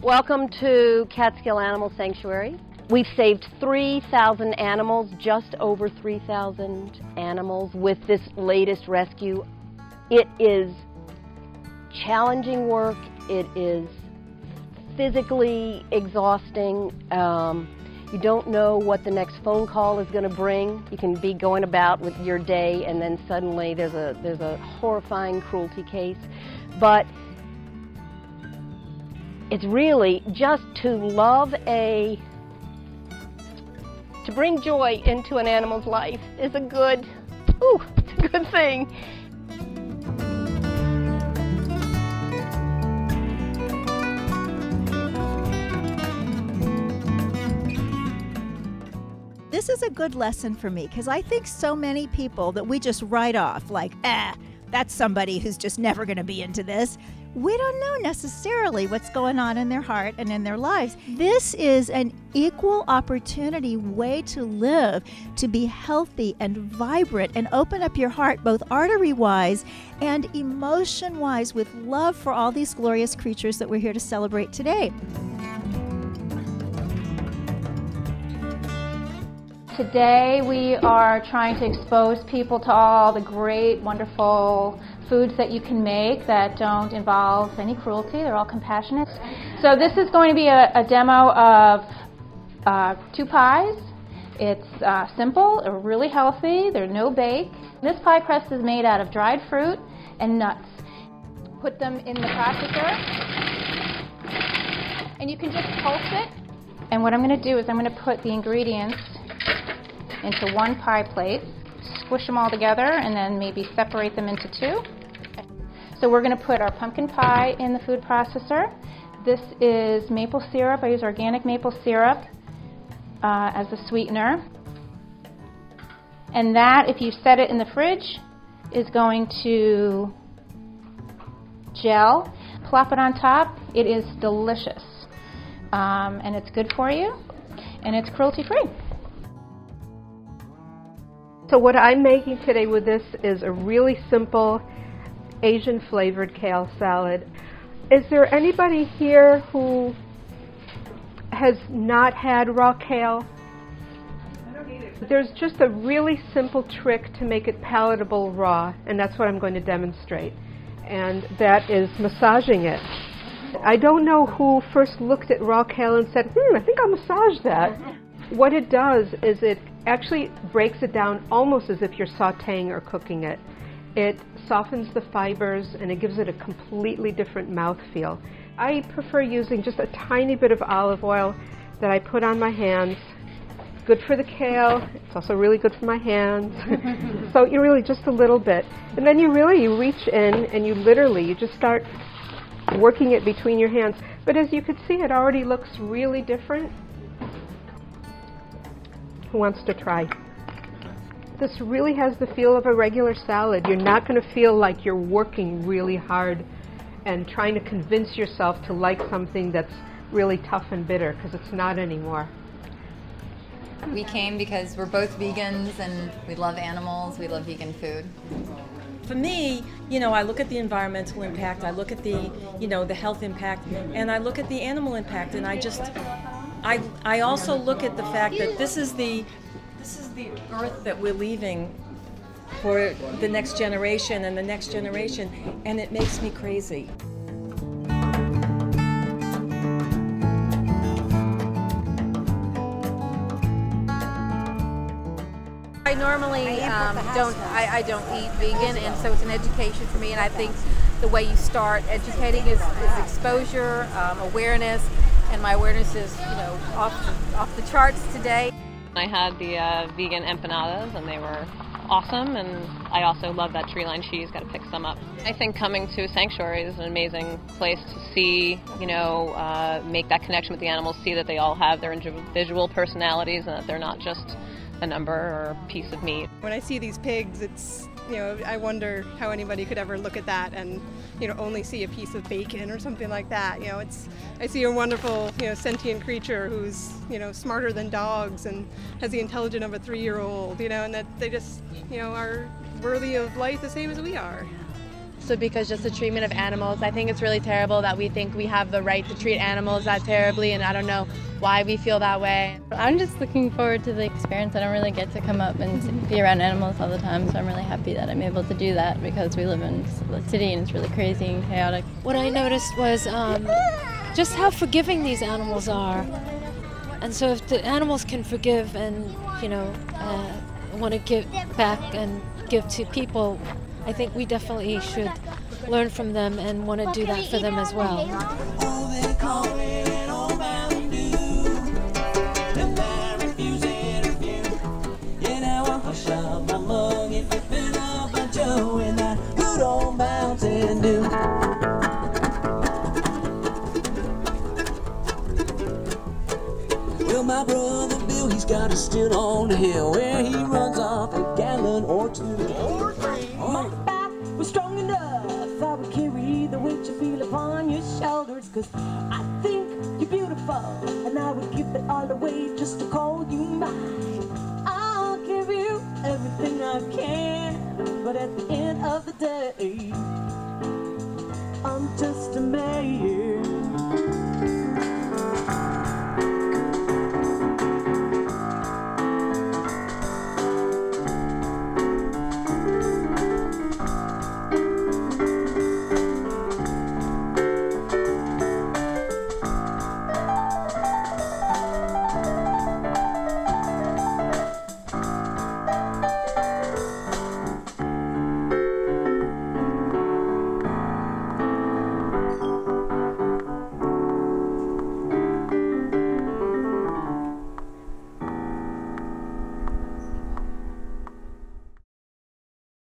Welcome to Catskill Animal Sanctuary. We've saved 3,000 animals, just over 3,000 animals with this latest rescue. It is challenging work. It is physically exhausting. You don't know what the next phone call is going to bring. You can be going about with your day and then suddenly there's a horrifying cruelty case. But it's really just to bring joy into an animal's life is a good thing. This is a good lesson for me because I think so many people that we just write off like, that's somebody who's just never going to be into this. We don't know necessarily what's going on in their heart and in their lives. This is an equal opportunity way to live, to be healthy and vibrant and open up your heart both artery-wise and emotion-wise with love for all these glorious creatures that we're here to celebrate today. Today we are trying to expose people to all the great, wonderful foods that you can make that don't involve any cruelty. They're all compassionate. So this is going to be a demo of 2 pies. It's simple, really healthy. They're no bake. This pie crust is made out of dried fruit and nuts. Put them in the processor and you can just pulse it. And what I'm going to do is I'm going to put the ingredients into 1 pie plate, squish them all together, and then maybe separate them into 2. So we're going to put our pumpkin pie in the food processor. This is maple syrup. I use organic maple syrup as a sweetener. And that, if you set it in the fridge, is going to gel. Plop it on top. It is delicious. And it's good for you, and it's cruelty-free. So what I'm making today with this is a really simple Asian flavored kale salad. Is there anybody here who has not had raw kale? I don't need it. There's just a really simple trick to make it palatable raw, and that's what I'm going to demonstrate. And that is massaging it. I don't know who first looked at raw kale and said, I think I'll massage that. What it does is it actually breaks it down almost as if you're sauteing or cooking it. It softens the fibers and it gives it a completely different mouthfeel. I prefer using just a tiny bit of olive oil that I put on my hands. It's good for the kale. It's also really good for my hands. So you really just a little bit. And then you reach in and you just start working it between your hands. But as you can see, it already looks really different. Who wants to try? This really has the feel of a regular salad. You're not going to feel like you're working really hard and trying to convince yourself to like something that's really tough and bitter, because it's not anymore. We came because we're both vegans and we love animals, we love vegan food. For me, I look at the environmental impact, I look at the, the health impact, and I look at the animal impact, and I also look at the fact that this is the earth that we're leaving for the next generation and the next generation, and it makes me crazy. I normally don't eat vegan, and so it's an education for me, and I think the way you start educating is exposure, awareness, and my awareness is off the charts today. I had the vegan empanadas and they were awesome, and I also love that tree line cheese, got to pick some up. I think coming to Sanctuary is an amazing place to see, make that connection with the animals, see that they all have their individual personalities and that they're not just a number or a piece of meat. When I see these pigs, it's, I wonder how anybody could ever look at that and, only see a piece of bacon or something like that. I see a wonderful, sentient creature who's, smarter than dogs and has the intelligence of a 3-year-old, and that they just, are worthy of life the same as we are. So because just the treatment of animals, I think it's really terrible that we think we have the right to treat animals that terribly, and I don't know why we feel that way. I'm just looking forward to the experience. I don't really get to come up and be around animals all the time, so I'm really happy that I'm able to do that because we live in a city and it's really crazy and chaotic. What I noticed was just how forgiving these animals are. And so if the animals can forgive and, want to give back and give to people, I think we definitely should learn from them and want to do that for them as well. Well, my brother Bill, he's got a still on the hill where he runs off a gallon or two. My back was strong enough, I would carry the weight you feel upon your shoulders, 'cause I think you're beautiful, and I would give it all away just to call you mine.